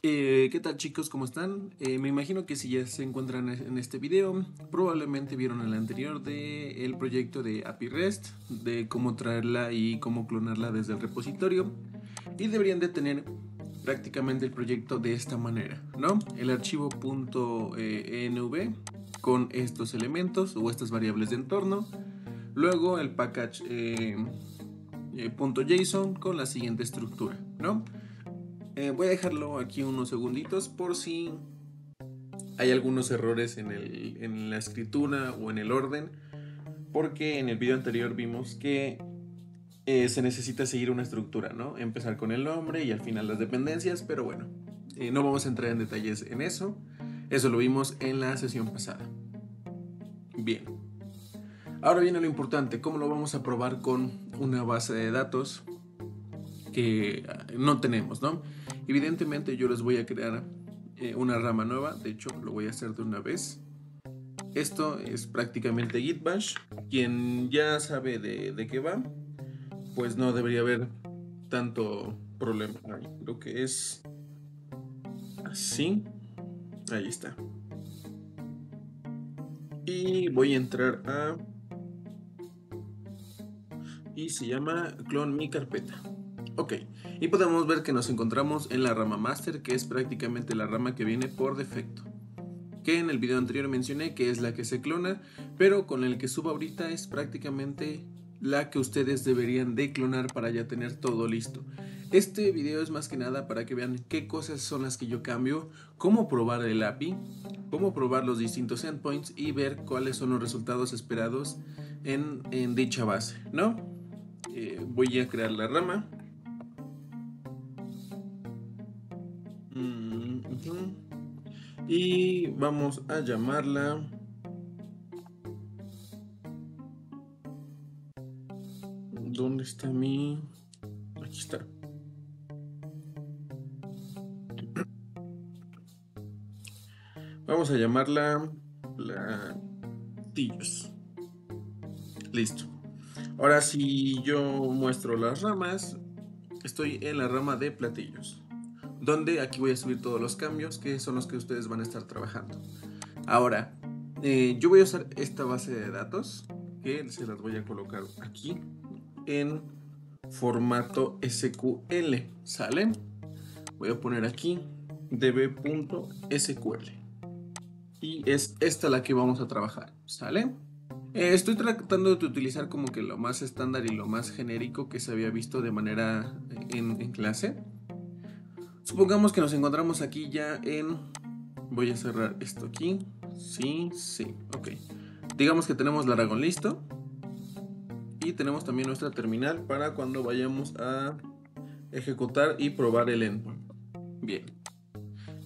¿Qué tal chicos? ¿Cómo están? Me imagino que si ya se encuentran en este video, probablemente vieron el anterior de el proyecto de API REST, de cómo traerla y cómo clonarla desde el repositorio, y deberían de tener prácticamente el proyecto de esta manera, ¿no? El archivo .env con estos elementos o estas variables de entorno, luego el package .json con la siguiente estructura, ¿no? Voy a dejarlo aquí unos segunditos por si hay algunos errores en la escritura o en el orden, porque en el video anterior vimos que se necesita seguir una estructura, ¿no? Empezar con el nombre y al final las dependencias, pero bueno, no vamos a entrar en detalles en eso. Eso lo vimos en la sesión pasada. Bien. Ahora viene lo importante, ¿cómo lo vamos a probar con una base de datos que no tenemos, ¿no? Evidentemente yo les voy a crear una rama nueva, de hecho lo voy a hacer de una vez. Esto es prácticamente Git Bash. Quien ya sabe de qué va, pues no debería haber tanto problema. Creo que es así. Ahí está. Y voy a entrar a... y se llama clone mi carpeta. Ok, y podemos ver que nos encontramos en la rama master, que es prácticamente la rama que viene por defecto, que en el video anterior mencioné que es la que se clona, pero con el que subo ahorita es prácticamente la que ustedes deberían de clonar para ya tener todo listo. Este video es más que nada para que vean qué cosas son las que yo cambio, cómo probar el API, cómo probar los distintos endpoints y ver cuáles son los resultados esperados en dicha base, ¿no? Voy a crear la rama. Y vamos a llamarla ¿dónde está mi...? Aquí está. Vamos a llamarla platillos. Listo. Ahora si yo muestro las ramas, estoy en la rama de platillos, donde aquí voy a subir todos los cambios que son los que ustedes van a estar trabajando. Ahora, yo voy a usar esta base de datos, que se las voy a colocar aquí en formato SQL, ¿sale? Voy a poner aquí db.sql y es esta la que vamos a trabajar, ¿sale? Estoy tratando de utilizar como que lo más estándar y lo más genérico que se había visto de manera en clase. Supongamos que nos encontramos aquí ya en... Voy a cerrar esto aquí. Sí, ok. Digamos que tenemos Laragon listo. Y tenemos también nuestra terminal para cuando vayamos a ejecutar y probar el endpoint. Bien.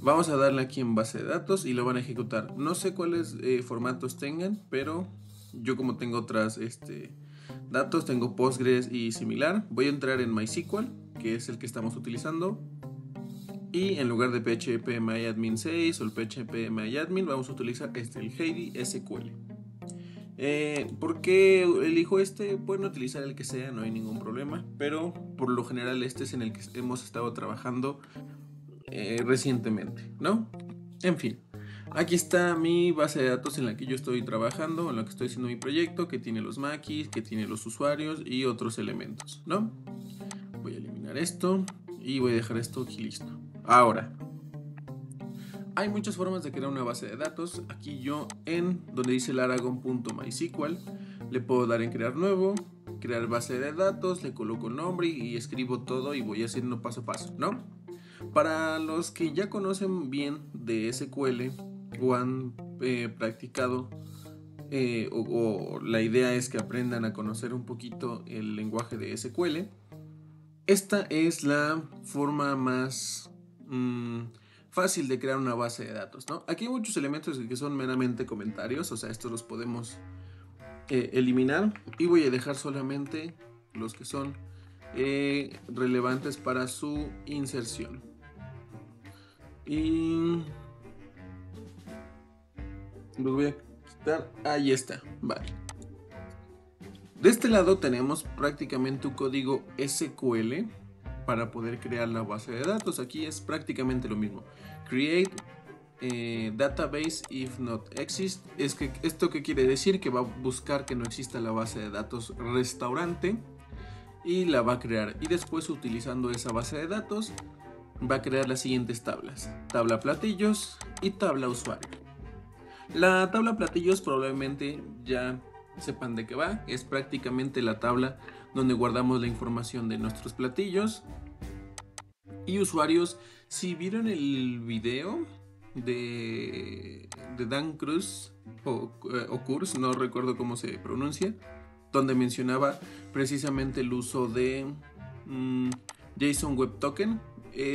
Vamos a darle aquí en base de datos y lo van a ejecutar. No sé cuáles formatos tengan, pero yo como tengo otras datos, tengo Postgres y similar. Voy a entrar en MySQL, que es el que estamos utilizando. Y en lugar de phpMyAdmin 6 o el phpMyAdmin, vamos a utilizar el Heidi SQL. ¿Por qué elijo este? Pueden utilizar el que sea, no hay ningún problema. Pero por lo general este es en el que hemos estado trabajando recientemente, ¿no? En fin, aquí está mi base de datos en la que yo estoy trabajando, en la que estoy haciendo mi proyecto, que tiene los maquis, que tiene los usuarios y otros elementos, ¿no? Voy a eliminar esto y voy a dejar esto aquí listo. Ahora, hay muchas formas de crear una base de datos. Aquí yo en donde dice laragon.mysql le puedo dar en crear nuevo, crear base de datos, le coloco nombre y escribo todo y voy haciendo paso a paso, ¿no? Para los que ya conocen bien de SQL o han practicado o la idea es que aprendan a conocer un poquito el lenguaje de SQL, esta es la forma más fácil de crear una base de datos, ¿no? Aquí hay muchos elementos que son meramente comentarios, o sea, estos los podemos eliminar y voy a dejar solamente los que son relevantes para su inserción. Y los voy a quitar. Ahí está, vale. De este lado tenemos prácticamente un código SQL para poder crear la base de datos. Aquí es prácticamente lo mismo. Create database if not exist. Es que esto que quiere decir que va a buscar que no exista la base de datos restaurante y la va a crear, y después utilizando esa base de datos va a crear las siguientes tablas: tabla platillos y tabla usuario. La tabla platillos probablemente ya sepan de qué va. Es prácticamente la tabla donde guardamos la información de nuestros platillos. Y usuarios, si vieron el video de Dan Cruz o Kurz, no recuerdo cómo se pronuncia, donde mencionaba precisamente el uso de JSON Web Token,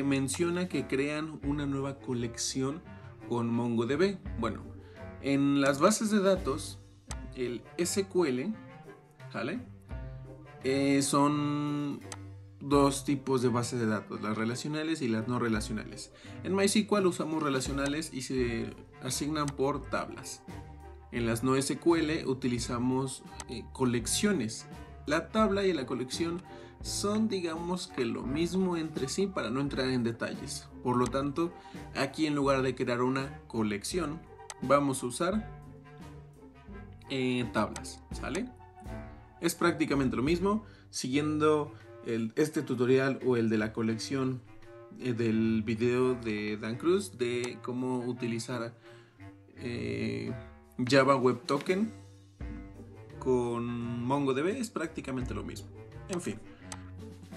menciona que crean una nueva colección con MongoDB. Bueno, en las bases de datos, el SQL, ¿vale? Son dos tipos de bases de datos, las relacionales y las no relacionales. En MySQL usamos relacionales y se asignan por tablas. En las no SQL utilizamos colecciones. La tabla y la colección son, digamos que lo mismo entre sí, para no entrar en detalles. Por lo tanto, aquí en lugar de crear una colección, vamos a usar tablas, ¿sale? Es prácticamente lo mismo, siguiendo este tutorial o el de la colección del video de Dan Cruz de cómo utilizar Java Web Token con MongoDB. Es prácticamente lo mismo. En fin,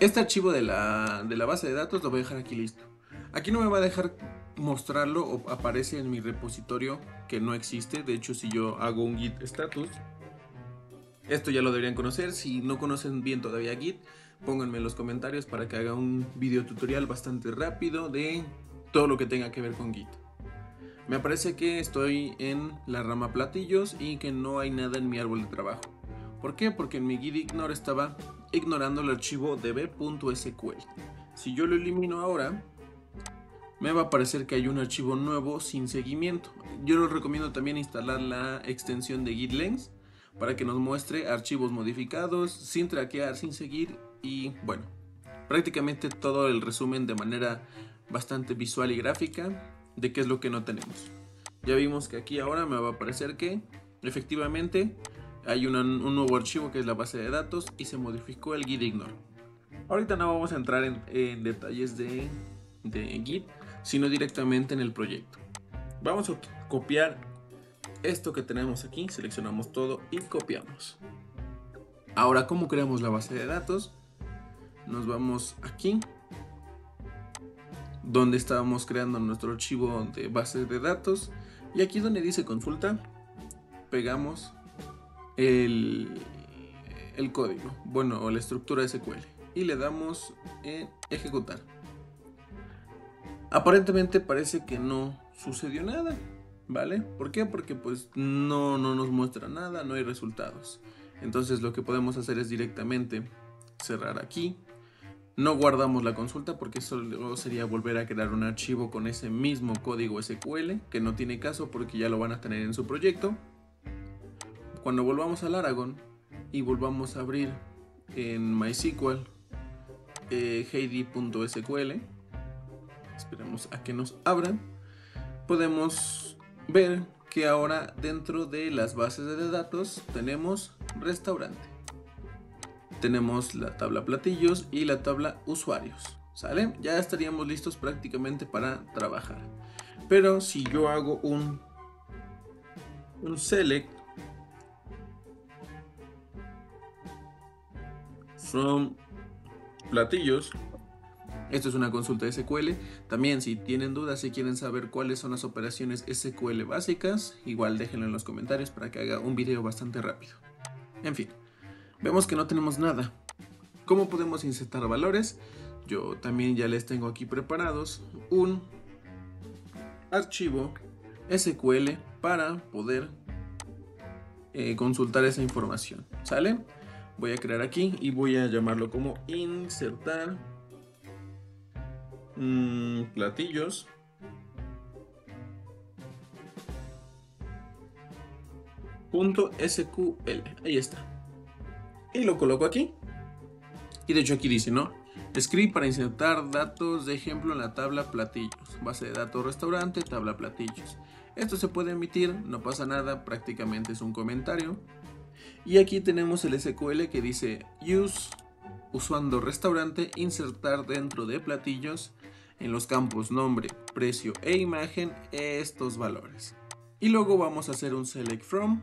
este archivo de la base de datos lo voy a dejar aquí listo. Aquí no me va a dejar mostrarlo, o aparece en mi repositorio que no existe. De hecho, si yo hago un git status, esto ya lo deberían conocer. Si no conocen bien todavía Git, pónganme en los comentarios para que haga un video tutorial bastante rápido de todo lo que tenga que ver con Git. Me parece que estoy en la rama platillos y que no hay nada en mi árbol de trabajo. ¿Por qué? Porque en mi git ignore estaba ignorando el archivo db.sql. Si yo lo elimino ahora, me va a aparecer que hay un archivo nuevo sin seguimiento. Yo les recomiendo también instalar la extensión de git length para que nos muestre archivos modificados, sin traquear, sin seguir, y bueno, prácticamente todo el resumen de manera bastante visual y gráfica de qué es lo que no tenemos. Ya vimos que aquí ahora me va a aparecer que efectivamente hay un nuevo archivo que es la base de datos y se modificó el git ignore. Ahorita no vamos a entrar en detalles de Git, sino directamente en el proyecto. Vamos a copiar esto que tenemos aquí, seleccionamos todo y copiamos. Ahora, ¿cómo creamos la base de datos? Nos vamos aquí, donde estábamos creando nuestro archivo de base de datos, y aquí donde dice consulta, pegamos el código, bueno, o la estructura SQL, y le damos en ejecutar. Aparentemente parece que no sucedió nada, ¿vale? ¿Por qué? Porque pues no nos muestra nada, no hay resultados. Entonces lo que podemos hacer es directamente cerrar aquí. No guardamos la consulta porque eso luego sería volver a crear un archivo con ese mismo código SQL, que no tiene caso porque ya lo van a tener en su proyecto. Cuando volvamos al Aragon y volvamos a abrir en MySQL heidi.sql, esperemos a que nos abran, podemos ver que ahora dentro de las bases de datos tenemos restaurante, tenemos la tabla platillos y la tabla usuarios, ¿sale? Ya estaríamos listos prácticamente para trabajar. Pero si yo hago un select from platillos, esto es una consulta SQL. También, si tienen dudas, si quieren saber cuáles son las operaciones SQL básicas, igual déjenlo en los comentarios para que haga un video bastante rápido. En fin, vemos que no tenemos nada. ¿Cómo podemos insertar valores? Yo también ya les tengo aquí preparados un archivo SQL para poder consultar esa información, ¿sale? Voy a crear aquí y voy a llamarlo como insertar platillos .sql. Ahí está. Y lo coloco aquí. Y de hecho aquí dice, ¿no? Script para insertar datos de ejemplo en la tabla platillos. Base de datos restaurante, tabla platillos. Esto se puede emitir, no pasa nada, prácticamente es un comentario. Y aquí tenemos el SQL que dice use, usando restaurante, insertar dentro de platillos en los campos nombre, precio e imagen estos valores. Y luego vamos a hacer un select from,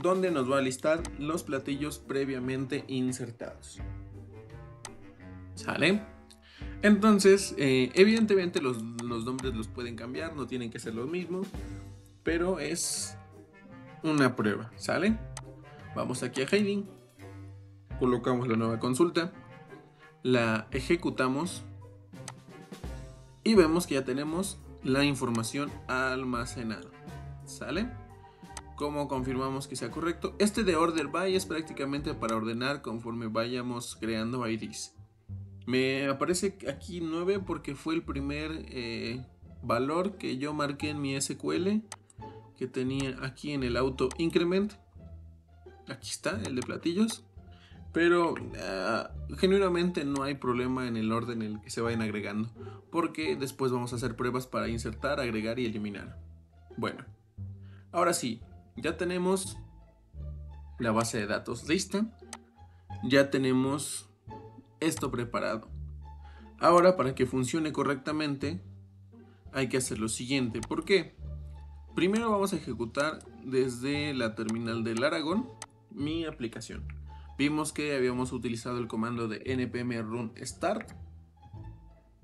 donde nos va a listar los platillos previamente insertados. ¿Sale? Entonces, evidentemente los nombres los pueden cambiar, no tienen que ser los mismos, pero es una prueba, ¿sale? Vamos aquí a Heading, colocamos la nueva consulta, la ejecutamos y vemos que ya tenemos la información almacenada, ¿sale? ¿Cómo confirmamos que sea correcto? Este de order by es prácticamente para ordenar conforme vayamos creando IDs. Me aparece aquí 9 porque fue el primer valor que yo marqué en mi SQL que tenía aquí en el auto increment. Aquí está el de platillos, pero genuinamente no hay problema en el orden en el que se vayan agregando, porque después vamos a hacer pruebas para insertar, agregar y eliminar. Bueno, ahora sí, ya tenemos la base de datos lista, ya tenemos esto preparado. Ahora, para que funcione correctamente hay que hacer lo siguiente. ¿Por qué? Primero vamos a ejecutar desde la terminal del Aragon mi aplicación. Vimos que habíamos utilizado el comando de npm run start.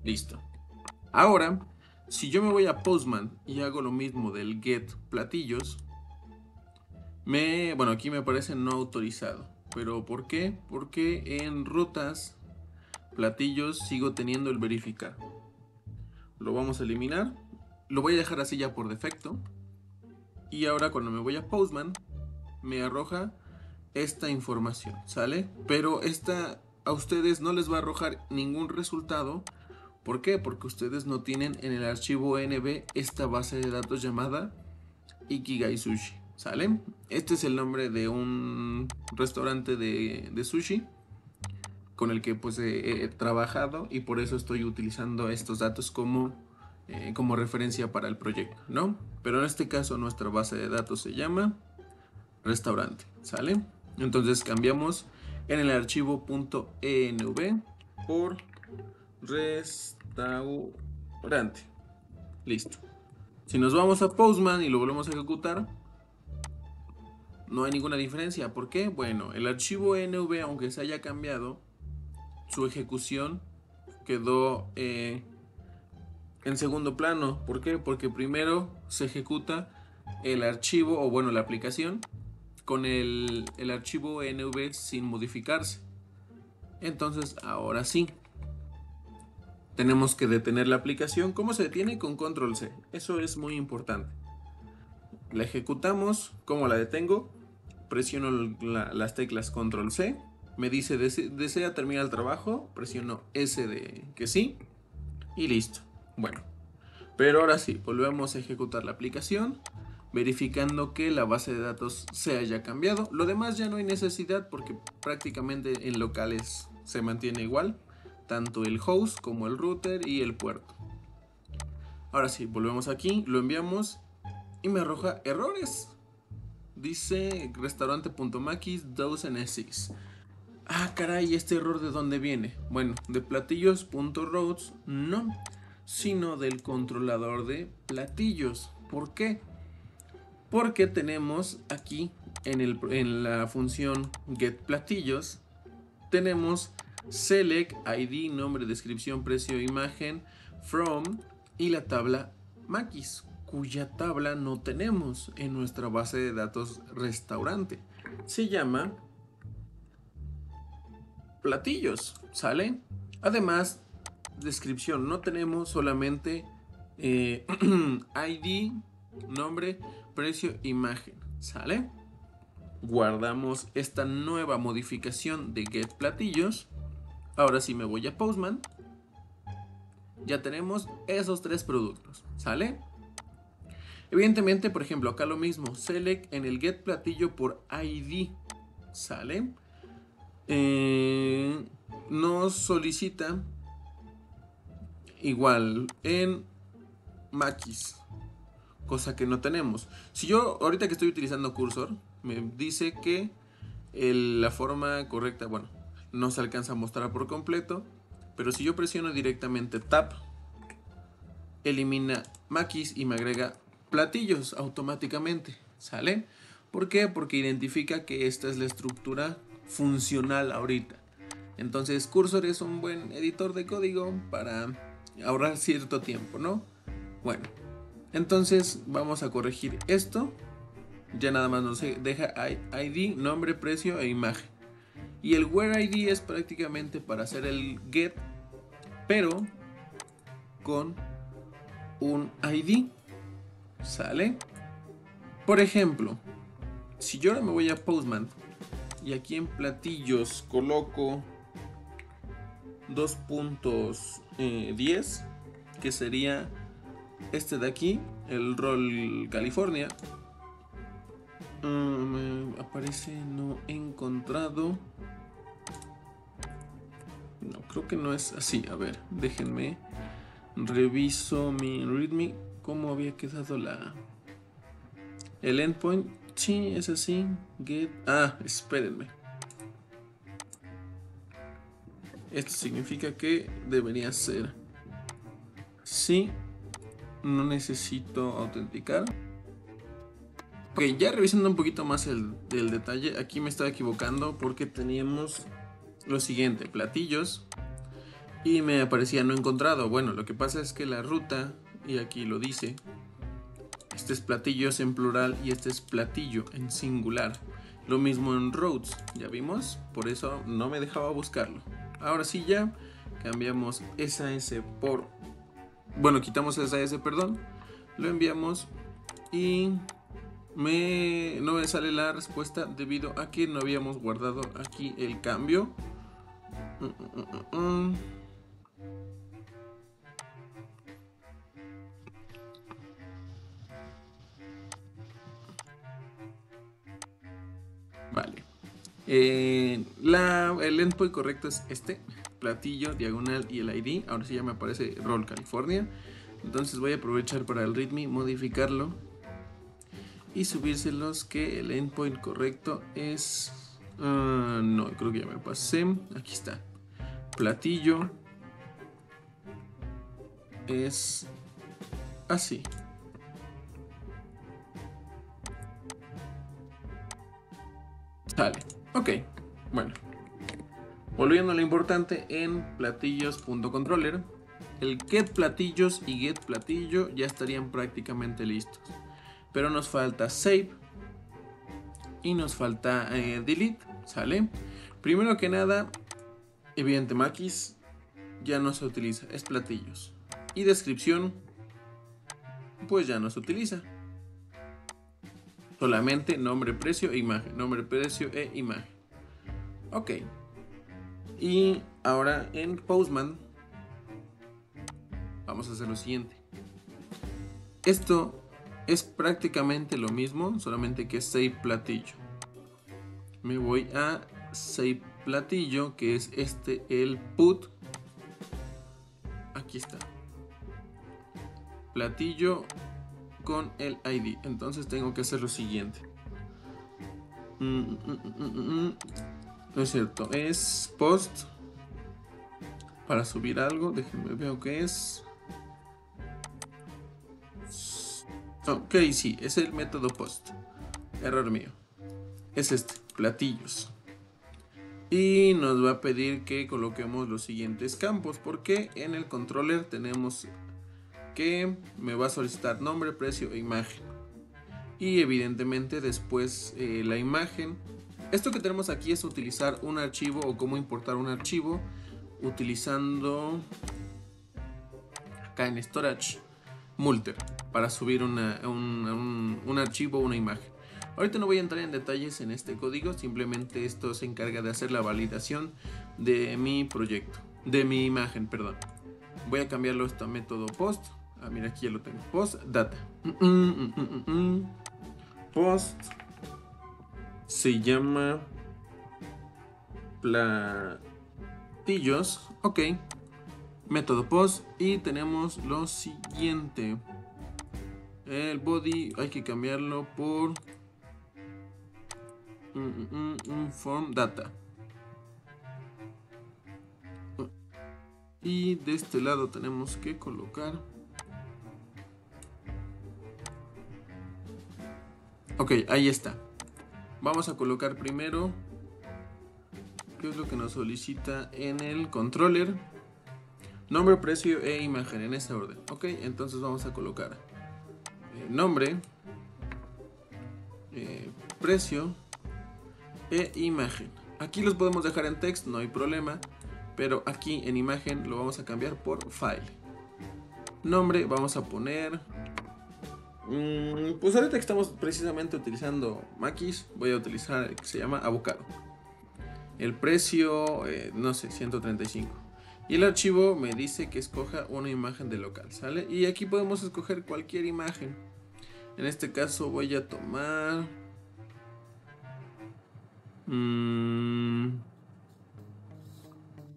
Listo. Ahora, si yo me voy a Postman y hago lo mismo del get platillos, bueno, aquí me aparece no autorizado. ¿Pero por qué? Porque en rutas platillos sigo teniendo el verificar. Lo vamos a eliminar. Lo voy a dejar así ya por defecto. Y ahora cuando me voy a Postman, me arroja esta información, ¿sale? Pero esta a ustedes no les va a arrojar ningún resultado. ¿Por qué? Porque ustedes no tienen en el archivo nb esta base de datos llamada Ikigai Sushi, ¿sale? Este es el nombre de un restaurante de sushi con el que pues he trabajado, y por eso estoy utilizando estos datos como referencia para el proyecto, ¿no? Pero en este caso nuestra base de datos se llama restaurante, ¿sale? Entonces cambiamos en el archivo .env por restaurante. Listo. Si nos vamos a Postman y lo volvemos a ejecutar, no hay ninguna diferencia. ¿Por qué? Bueno, el archivo env, aunque se haya cambiado, su ejecución quedó en segundo plano. ¿Por qué? Porque primero se ejecuta el archivo, o bueno, la aplicación, con el archivo env sin modificarse. Entonces, ahora sí, tenemos que detener la aplicación. ¿Cómo se detiene? Con control C. Eso es muy importante. La ejecutamos. ¿Cómo la detengo? Presiono las teclas control C. Me dice desea terminar el trabajo. Presiono S de que sí. Y listo. Bueno, pero ahora sí, volvemos a ejecutar la aplicación, verificando que la base de datos se haya cambiado. Lo demás ya no hay necesidad porque prácticamente en locales se mantiene igual, tanto el host como el router y el puerto. Ahora sí, volvemos aquí, lo enviamos y me arroja errores. Dice restaurante.makis doesn't exist. Ah, caray, ¿este error de dónde viene? Bueno, de platillos.routes no, sino del controlador de platillos. ¿Por qué? Porque tenemos aquí en la función getPlatillos, tenemos select id, nombre, descripción, precio, imagen, from y la tabla Makis, cuya tabla no tenemos en nuestra base de datos restaurante. Se llama platillos, ¿sale? Además, descripción no tenemos, solamente ID, nombre, precio, imagen, ¿sale? Guardamos esta nueva modificación de get platillos. Ahora sí me voy a Postman. Ya tenemos esos tres productos, ¿sale? Evidentemente, por ejemplo, acá lo mismo, select en el get platillo por ID, ¿sale? nos solicita igual en Maquis, cosa que no tenemos. Si yo ahorita que estoy utilizando Cursor, me dice que la forma correcta, bueno, no se alcanza a mostrar por completo, pero si yo presiono directamente Tab, elimina Maquis y me agrega platillos automáticamente, ¿sale? ¿Por qué? Porque identifica que esta es la estructura funcional ahorita. Entonces Cursor es un buen editor de código para ahorrar cierto tiempo, ¿no? Bueno, entonces vamos a corregir esto. Ya nada más nos deja ID, nombre, precio e imagen. Y el where ID es prácticamente para hacer el get, pero con un ID, ¿sale? Por ejemplo, si yo ahora me voy a Postman y aquí en platillos coloco 2.10, que sería este de aquí, el rol California, me aparece no encontrado. No, creo que no es así. A ver, déjenme reviso mi readme. ¿Cómo había quedado el endpoint? Sí, es así. Get. Espérenme. Esto significa que debería ser sí. No necesito autenticar. Ok, ya revisando un poquito más el detalle. Aquí me estaba equivocando porque teníamos lo siguiente: platillos. Y me aparecía no encontrado. Bueno, lo que pasa es que la ruta, y aquí lo dice, este es platillos en plural y este es platillo en singular. Lo mismo en roads, ya vimos, por eso no me dejaba buscarlo. Ahora sí ya cambiamos SAS por... Bueno, quitamos SAS, perdón. Lo enviamos y no me sale la respuesta debido a que no habíamos guardado aquí el cambio. Vale. El endpoint correcto es este: platillo, diagonal y el ID. Ahora sí ya me aparece rol California. Entonces voy a aprovechar para el readme modificarlo y subírselos, que el endpoint correcto es... no, creo que ya me pasé. Aquí está. Platillo es así. Sale. Ok, bueno. Volviendo a lo importante, en platillos.controller, el get platillos y get platillo ya estarían prácticamente listos. Pero nos falta save y nos falta delete, ¿sale? Primero que nada, evidente Maquis ya no se utiliza, es platillos. Y descripción, pues ya no se utiliza. Solamente nombre, precio e imagen. Nombre, precio e imagen. Ok. Y ahora en Postman vamos a hacer lo siguiente. Esto es prácticamente lo mismo, solamente que save platillo. Me voy a save platillo, que es el put. Aquí está. Platillo con el ID. Entonces tengo que hacer lo siguiente. No es cierto, es post para subir algo. Déjenme ver qué es. Ok, sí, es el método post. Error mío. Es este, platillos. Y nos va a pedir que coloquemos los siguientes campos, porque en el controller tenemos que me va a solicitar nombre, precio e imagen. Y evidentemente después la imagen. Esto que tenemos aquí es utilizar un archivo, o cómo importar un archivo utilizando acá en storage Multer para subir un archivo o una imagen. Ahorita no voy a entrar en detalles en este código, simplemente esto se encarga de hacer la validación de mi proyecto, de mi imagen, perdón. Voy a cambiarlo esto a método post. Mira, aquí ya lo tengo. Post data. Post se llama platillos. Ok. Método post. Y tenemos lo siguiente. El body hay que cambiarlo por un form data. Y de este lado tenemos que colocar. Ok, ahí está. Vamos a colocar primero qué es lo que nos solicita en el controller. Nombre, precio e imagen en ese orden. Ok, entonces vamos a colocar nombre, precio e imagen. Aquí los podemos dejar en text, no hay problema. Pero aquí en imagen lo vamos a cambiar por file. Nombre vamos a poner... pues ahorita que estamos precisamente utilizando Makis, voy a utilizar el que se llama avocado. El precio, no sé, 135. Y el archivo me dice que escoja una imagen de local, ¿sale? Y aquí podemos escoger cualquier imagen. En este caso voy a tomar...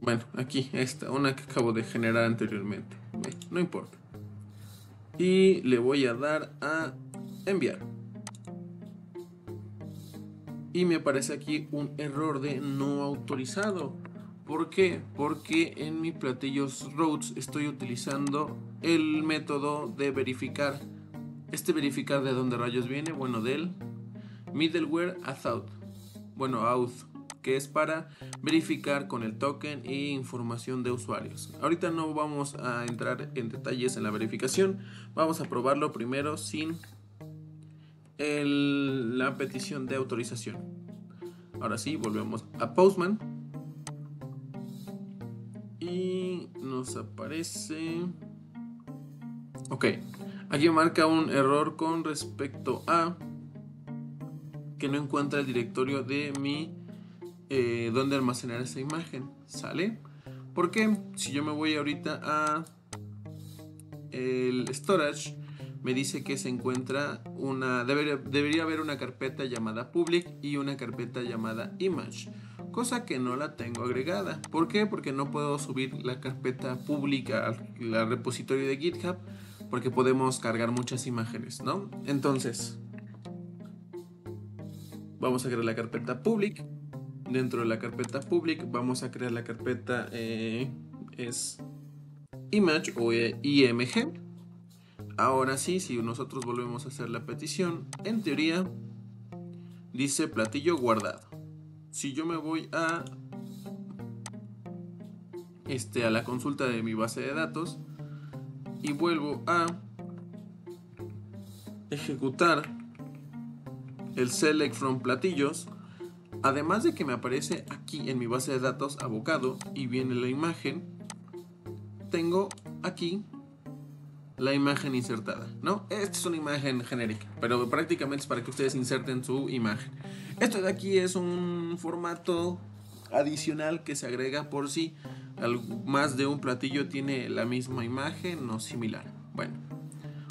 bueno, aquí esta, una que acabo de generar anteriormente. No importa. Y le voy a dar a enviar. Y me aparece aquí un error de no autorizado. ¿Por qué? Porque en mi platillos routes estoy utilizando el método de verificar. Verificar de dónde rayos viene, bueno, del middleware auth. Bueno, auth, que es para verificar con el token e información de usuarios. Ahorita no vamos a entrar en detalles en la verificación. Vamos a probarlo primero sin la petición de autorización. Ahora sí, volvemos a Postman. Y nos aparece... ok, aquí marca un error con respecto a que no encuentra el directorio de mi donde almacenar esa imagen, ¿sale? Porque si yo me voy ahorita a el storage, me dice que se encuentra una... debería haber una carpeta llamada public y una carpeta llamada image, cosa que no la tengo agregada. ¿Por qué? Porque no puedo subir la carpeta pública al repositorio de GitHub, porque podemos cargar muchas imágenes, ¿no? Entonces vamos a crear la carpeta public. Dentro de la carpeta public vamos a crear la carpeta es image o img. Ahora sí, si nosotros volvemos a hacer la petición, en teoría dice platillo guardado. Si yo me voy a la consulta de mi base de datos y vuelvo a ejecutar el select from platillos, además de que me aparece aquí en mi base de datos avocado y viene la imagen, tengo aquí la imagen insertada, ¿no? Esta es una imagen genérica, pero prácticamente es para que ustedes inserten su imagen. Esto de aquí es un formato adicional que se agrega por si más de un platillo tiene la misma imagen o similar. Bueno,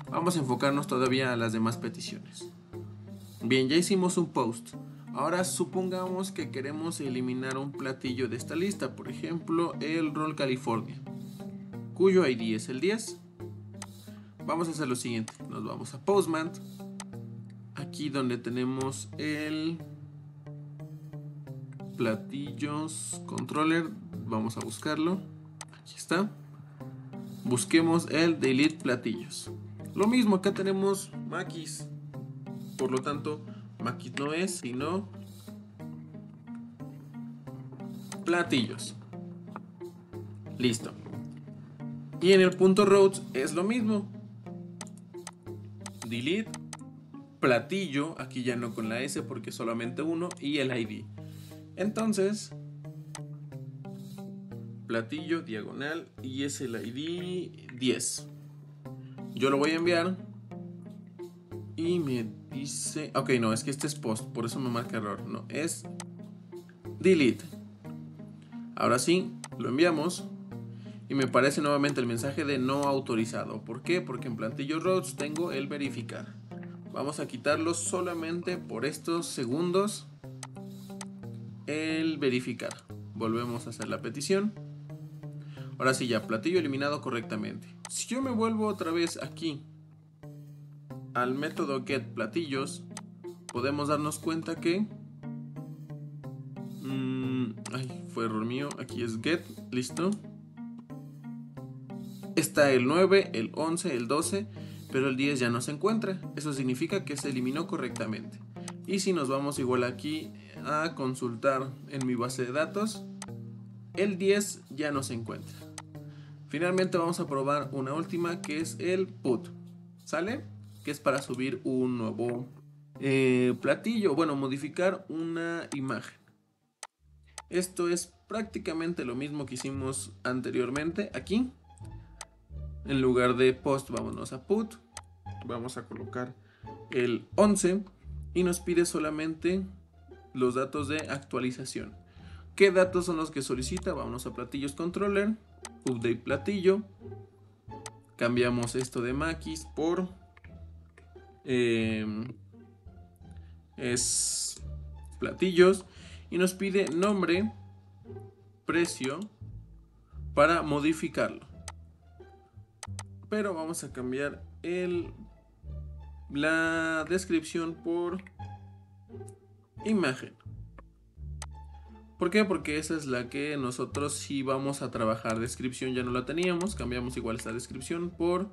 vamos a enfocarnos todavía a las demás peticiones. Bien, ya hicimos un post. Ahora supongamos que queremos eliminar un platillo de esta lista, por ejemplo el Roll California, cuyo ID es el 10. Vamos a hacer lo siguiente, nos vamos a Postman, aquí donde tenemos el platillos controller, vamos a buscarlo, aquí está, busquemos el delete platillos. Lo mismo, acá tenemos Makis, por lo tanto Makis no es, sino platillos. Listo. Y en el punto routes es lo mismo. Delete platillo, aquí ya no con la S porque solamente uno, y el ID. Entonces, platillo diagonal y es el ID 10. Yo lo voy a enviar y me dice, ok, no, es que este es post, por eso me marca error, no, es delete. Ahora sí, lo enviamos y me aparece nuevamente el mensaje de no autorizado. ¿Por qué? Porque en platillo routes tengo el verificar. Vamos a quitarlo solamente por estos segundos el verificar. Volvemos a hacer la petición Ahora sí, ya, platillo eliminado correctamente. Si yo me vuelvo otra vez aquí al método getPlatillos, podemos darnos cuenta que ay, fue error mío. Aquí es get, listo. Está el 9, el 11, el 12, pero el 10 ya no se encuentra. Eso significa que se eliminó correctamente. Y si nos vamos igual aquí a consultar en mi base de datos, el 10 ya no se encuentra. Finalmente vamos a probar una última, que es el put, ¿sale? Que es para subir un nuevo platillo, bueno, modificar una imagen. Esto es prácticamente lo mismo que hicimos anteriormente. Aquí, en lugar de post, vámonos a put. Vamos a colocar el 11 y nos pide solamente los datos de actualización. ¿Qué datos son los que solicita? Vamos a platillos controller, update platillo. Cambiamos esto de maquis por es platillos y nos pide nombre, precio para modificarlo. Pero vamos a cambiar la descripción por imagen. ¿Por qué? Porque esa es la que nosotros sí vamos a trabajar. Descripción ya no la teníamos. Cambiamos igual esta descripción por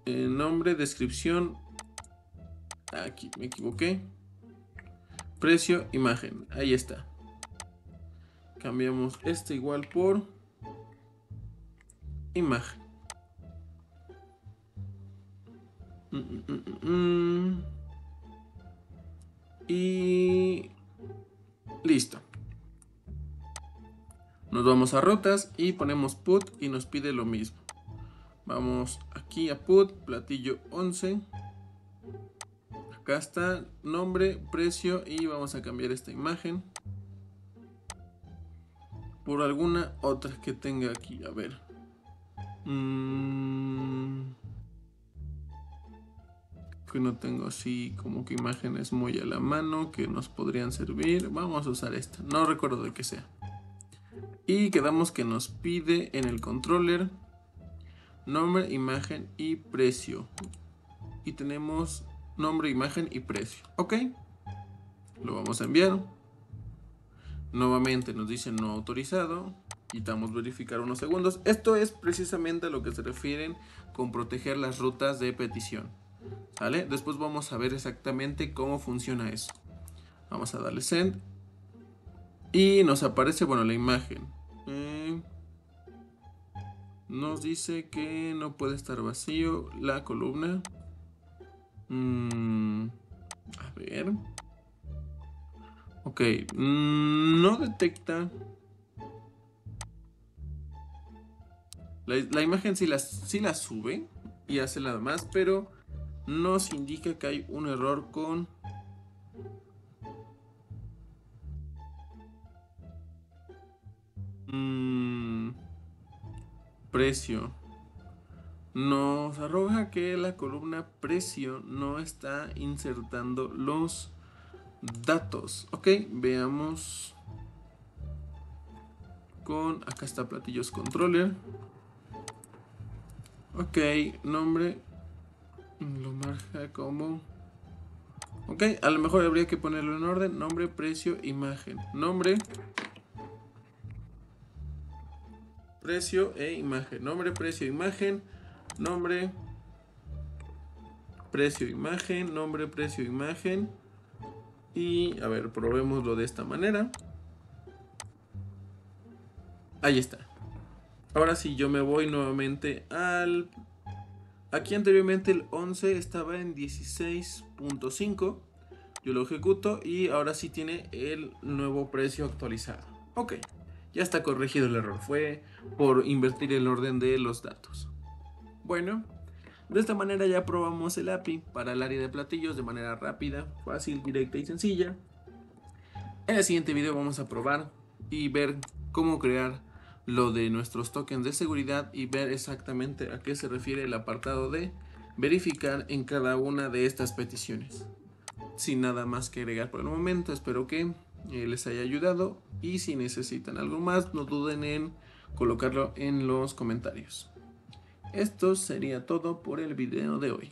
nombre, descripción. Aquí me equivoqué. Precio, imagen. Ahí está. Cambiamos este igual por imagen. Y listo. Nos vamos a rutas y ponemos put y nos pide lo mismo. Vamos aquí a put, platillo 11. Acá está, nombre, precio y vamos a cambiar esta imagen por alguna otra que tenga aquí. A ver. Que no tengo así como que imágenes muy a la mano que nos podrían servir. Vamos a usar esta. No recuerdo de qué sea. Y quedamos que nos pide en el controller nombre, imagen y precio. Y tenemos nombre, imagen y precio. Ok. Lo vamos a enviar. Nuevamente nos dice no autorizado. Quitamos verificar unos segundos. Esto es precisamente a lo que se refieren con proteger las rutas de petición. ¿Vale? Después vamos a ver exactamente cómo funciona eso. Vamos a darle send. Y nos aparece, bueno, la imagen. Nos dice que no puede estar vacío la columna. A ver. Ok, no detecta. La imagen sí la sube y hace nada más, pero nos indica que hay un error con precio. Nos arroja que la columna precio no está insertando los datos. Ok, veamos con, acá está platillos controller. Ok, nombre lo marca como, ok, a lo mejor habría que ponerlo en orden. Nombre, precio, imagen. Nombre, precio e imagen. Nombre, precio, imagen. Nombre, precio, imagen. Nombre, precio, imagen. Y a ver, probémoslo de esta manera. Ahí está. Ahora sí, yo me voy nuevamente al... Aquí anteriormente el 11 estaba en 16.5. Yo lo ejecuto y ahora sí tiene el nuevo precio actualizado. Ok, ya está corregido el error. Fue por invertir el orden de los datos. Bueno, de esta manera ya probamos el API para el área de platillos de manera rápida, fácil, directa y sencilla. En el siguiente video vamos a probar y ver cómo crear lo de nuestros tokens de seguridad y ver exactamente a qué se refiere el apartado de verificar en cada una de estas peticiones. Sin nada más que agregar por el momento, espero que les haya ayudado, y si necesitan algo más no duden en colocarlo en los comentarios. Esto sería todo por el video de hoy.